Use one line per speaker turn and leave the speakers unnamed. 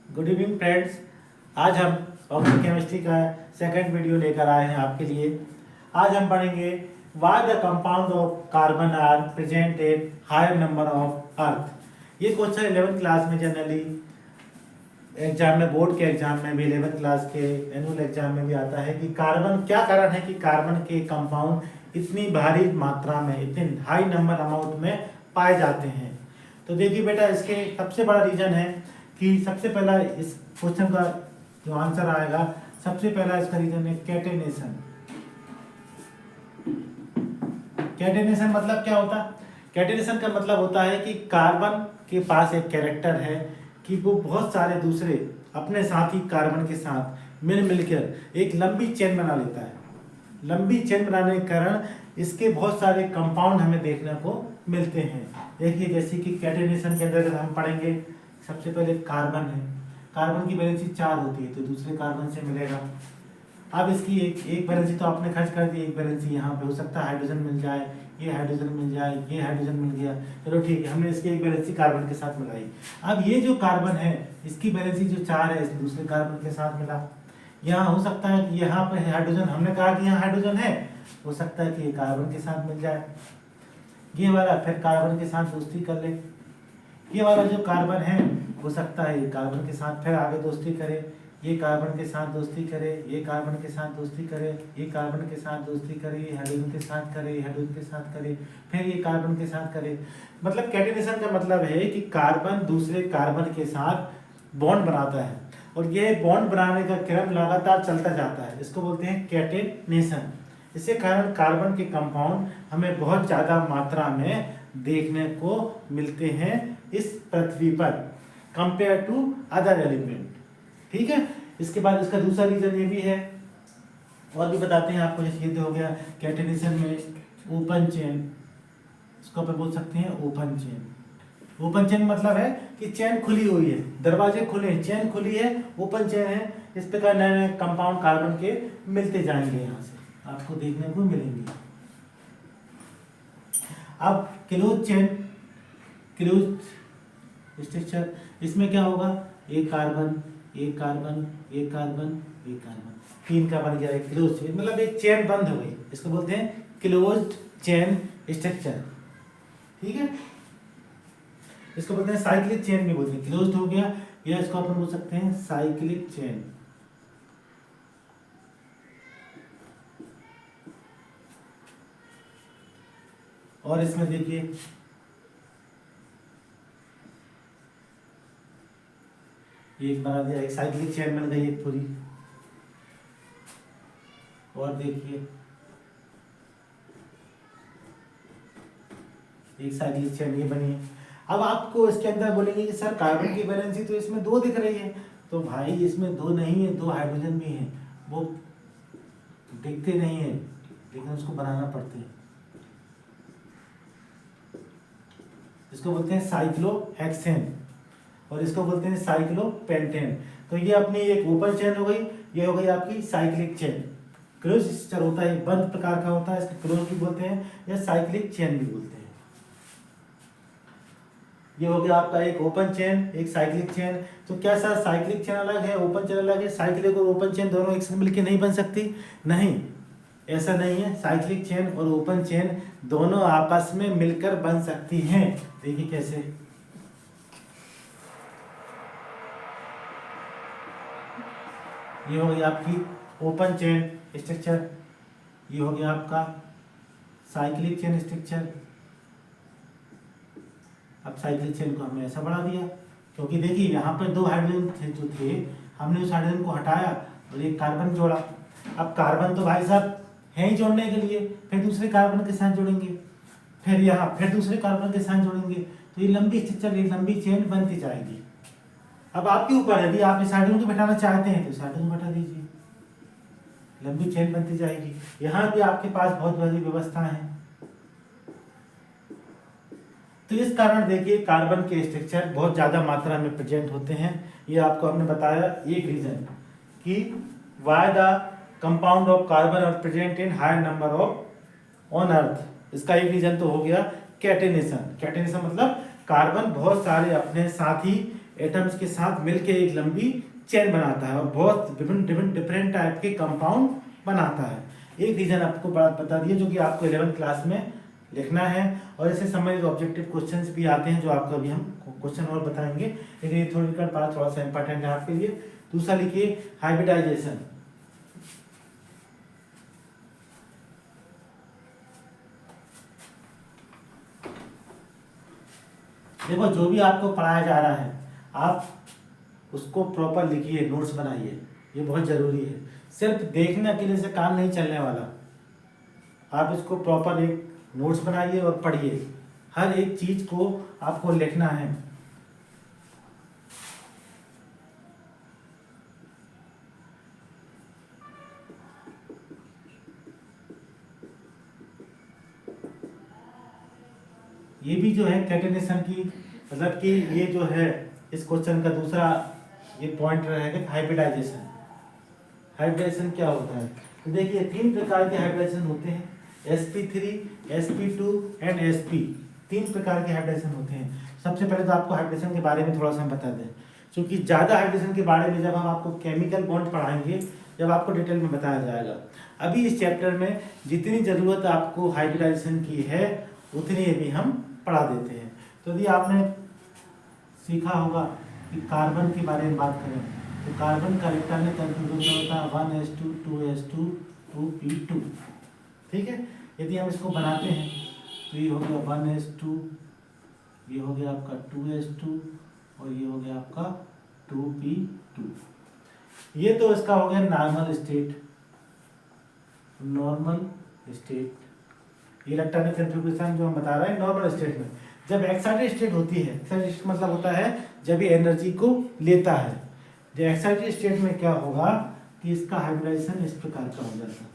Good evening friends. आज हम organic chemistry का सेकंड वीडियो लेकर आए हैं आपके लिए। आज हम पढ़ेंगे why the compound of carbon are present in higher number of earth. ये क्वेश्चन 11th क्लास में जनरली एग्जाम में, बोर्ड के एग्जाम में भी, 11th क्लास के एनुअल एग्जाम में भी आता है कि कार्बन, क्या कारण है कि कार्बन के कंपाउंड इतनी भारी मात्रा में, इतने हाई नंबर अमाउंट में पाए जाते हैं। तो देखिए बेटा, इसके सबसे बड़ा रीजन है कि सबसे पहला इस क्वेश्चन का जो आंसर आएगा, सबसे पहला इसका रीजन है कैटेनेशन। कैटेनेशन मतलब क्या होता है? कैटेनेशन का मतलब होता है कि कार्बन के पास एक कैरेक्टर है कि वो बहुत सारे दूसरे अपने साथी कार्बन के साथ मिलकर एक लंबी चेन बना लेता है। लंबी चेन बनाने के कारण इसके बहुत सारे कंपाउंड हमें देखने को मिलते हैं। देखिए, जैसे कि कैटेनेशन के अंदर हम पढ़ेंगे, सबसे पहले कार्बन है। कार्बन की वैलेंसी 4 होती है, तो दूसरे कार्बन से मिलेगा। अब इसकी एक वैलेंसी तो आपने खर्च कर दी, एक वैलेंसी यहाँ पे हो सकता है हाइड्रोजन मिल जाए, ये हाइड्रोजन मिल जाए, ये हाइड्रोजन मिल गया, चलो ठीक है, हमने इसकी एक वैलेंसी कार्बन के साथ मिलाई। अब ये जो कार्बन है, इसकी वैलेंसी जो 4 है, इस दूसरे कार्बन के साथ मिला। यहाँ हो सकता है कि यहाँ पे हाइड्रोजन, हमने कहा कि यहाँ हाइड्रोजन है, हो सकता है कि ये कार्बन के साथ मिल जाए। ये वाला फिर कार्बन के साथ दोस्ती कर ले। ये वाला जो कार्बन है, हो सकता है ये कार्बन के साथ फिर आगे दोस्ती करे, ये कार्बन के साथ दोस्ती करे, ये कार्बन के साथ दोस्ती करे, ये कार्बन के साथ दोस्ती करे, ये हाइड्रोजन के साथ करे, ये हाइड्रोजन के साथ करे, फिर ये कार्बन के साथ करे। मतलब कैटेनेशन का मतलब है कि कार्बन दूसरे कार्बन के साथ बॉन्ड बनाता है, और यह बॉन्ड बनाने का क्रम लगातार चलता जाता है। इसको बोलते हैं कैटेनेशन। इसके कारण कार्बन के कंपाउंड हमें बहुत ज़्यादा मात्रा में देखने को मिलते हैं इस पृथ्वी पर, कंपेयर टू अदर एलिमेंट। ठीक है। इसके बाद इसका दूसरा रीजन ये भी है, और भी बताते हैं आपको। जैसे ये हो गया कैटेनेशन में ओपन चेन, इसको अपन बोल सकते हैं ओपन चेन। ओपन चेन मतलब है कि चेन खुली हुई है, दरवाजे खुले हैं, चेन खुली है, ओपन चेन है। इस प्रकार नए नए कंपाउंड कार्बन के मिलते जाएंगे, यहाँ से आपको देखने को मिलेंगे। अब क्लोज चेन, क्लोज स्ट्रक्चर, इसमें क्या होगा? एक कार्बन, एक कार्बन, एक कार्बन, एक कार्बन, 3 का बन गया एक क्लोज चेन। मतलब एक चेन बंद हो गई, इसको बोलते हैं क्लोज्ड चेन स्ट्रक्चर। ठीक है। इसको बोलते हैं साइक्लिक चेन भी बोलते हैं। क्लोज्ड हो गया, या इसको अपन बोल सकते हैं साइक्लिक चेन। और इसमें देखिए एक बना दिया, एक साइक्लिक चेन बन गई एक पूरी। और देखिए एक साइक्लिक चेन ये बनी है। अब आपको इसके अंदर बोलेंगे कि सर कार्बन की वैलेंसी तो इसमें 2 दिख रही है। तो भाई इसमें 2 नहीं है, 2 हाइड्रोजन भी हैं, वो दिखते नहीं है, लेकिन उसको बनाना पड़ते हैं। इसको बोलते हैं साइक्लोहेक्सेन, और इसको बोलते हैं साइक्लोपेंटेन। तो ये अपनी एक ओपन चेन हो गई, ये हो गई आपकी साइक्लिक चेन। क्लोज स्ट्रक्चर होता है, बंद प्रकार का होता है, इसको क्लोज भी बोलते हैं या साइक्लिक चेन भी बोलते हैं। ये हो गया आपका एक ओपन चेन, एक साइक्लिक चेन। तो क्या सर साइक्लिक चेन अलग है, ओपन चेन अलग है? साइक्लिक और ओपन चेन दोनों एक साथ मिलकर नहीं बन सकती? नहीं, ऐसा नहीं है। साइक्लिक चेन और ओपन चेन दोनों आपस में मिलकर बन सकती हैं। देखिए कैसे। ये हो गई आपकी ओपन चेन स्ट्रक्चर, ये हो गया आपका साइक्लिक चेन स्ट्रक्चर। अब साइक्लिक चेन को हमने ऐसा बढ़ा दिया, क्योंकि देखिए यहाँ पर 2 हाइड्रोजन थे जो थे, हमने उस हाइड्रोजन को हटाया और एक कार्बन जोड़ा। अब कार्बन तो भाई साहब है ही जोड़ने के लिए, फिर दूसरे कार्बन के साथ जोड़ेंगे, फिर यहाँ फिर दूसरे कार्बन के साथ जोड़ेंगे, तो ये लंबी स्ट्रक्चर, ये लंबी चेन बनती जाएगी। अब आपके ऊपर, यदि आप इस हाइड्रोजन को बैठाना चाहते हैं तो इस हाइड्रोजन को बैठा दीजिए, लंबी चेन बनती जाएगी। यहाँ भी आपके पास बहुत बड़ी व्यवस्था है। तो इस कारण देखिए कार्बन के स्ट्रक्चर बहुत ज़्यादा मात्रा में प्रेजेंट होते हैं। ये आपको हमने बताया एक रीजन कि why the compound of carbon are present in higher number of on earth. इसका एक रीजन तो हो गया कैटेनेशन। कैटेनेशन मतलब कार्बन बहुत सारे अपने साथी एटम्स के साथ मिलकर एक लंबी चेन बनाता है और बहुत विभिन्न डिफरेंट टाइप के कंपाउंड बनाता है। एक रीजन आपको बात बता दी है जो कि आपको 11th क्लास में लिखना है, और इससे संबंधित ऑब्जेक्टिव क्वेश्चंस भी आते हैं जो आपको अभी हम क्वेश्चन और बताएंगे, लेकिन ये थोड़ी बात थोड़ा सा इंपॉर्टेंट है आपके लिए। दूसरा लिखिए हाइब्रिडाइजेशन। देखो जो भी आपको पढ़ाया जा रहा है आप उसको प्रॉपर लिखिए, नोट्स बनाइए, ये बहुत जरूरी है। सिर्फ देखने अकेले से काम नहीं चलने वाला, आप इसको प्रॉपर एक नोट्स बनाइए और पढ़िए, हर एक चीज को आपको लिखना है। ये भी जो है कैटेनेशन की मतलब कि ये जो है इस क्वेश्चन का दूसरा ये पॉइंट रहेगा हाइब्रिडाइजेशन। हाइब्रिडाइजेशन क्या होता है? तो देखिए 3 प्रकार के हाइब्रिडाइजेशन होते हैं, sp3, sp2 एंड sp। 3 प्रकार के हाइब्रिडाइजेशन होते हैं। सबसे पहले तो आपको हाइब्रिडेशन के बारे में थोड़ा सा हम बता दें, क्योंकि ज़्यादा हाइब्रिडेशन के बारे में जब हम आपको केमिकल बॉन्ड पढ़ाएंगे जब आपको डिटेल में बताया जाएगा। अभी इस चैप्टर में जितनी ज़रूरत आपको हाइब्रिडाइजेशन की है उतनी अभी हम पढ़ा देते हैं। तो यदि आपने सीखा होगा कि कार्बन के बारे में बात करें तो कार्बन का इलेक्ट्रॉनिक कॉन्फ़िगरेशन होता है 1s2 2s2 2p2। ठीक है, यदि हम इसको बनाते हैं तो ये हो गया 1s2, ये हो गया आपका 2s2 और ये हो गया आपका 2p2। ये तो इसका हो गया नॉर्मल स्टेट। नॉर्मल स्टेट ये इलेक्ट्रॉनिक कॉन्फ़िगरेशन जो हम बता रहे हैं नॉर्मल स्टेट में। जब एक्साइटेड स्टेट होती है, एक्साइटेड स्टेट मतलब होता है जब ये एनर्जी को लेता है। जब एक्साइटेड स्टेट में क्या होगा कि इसका हाइब्रिडाइजेशन इस प्रकार का हो जाता है।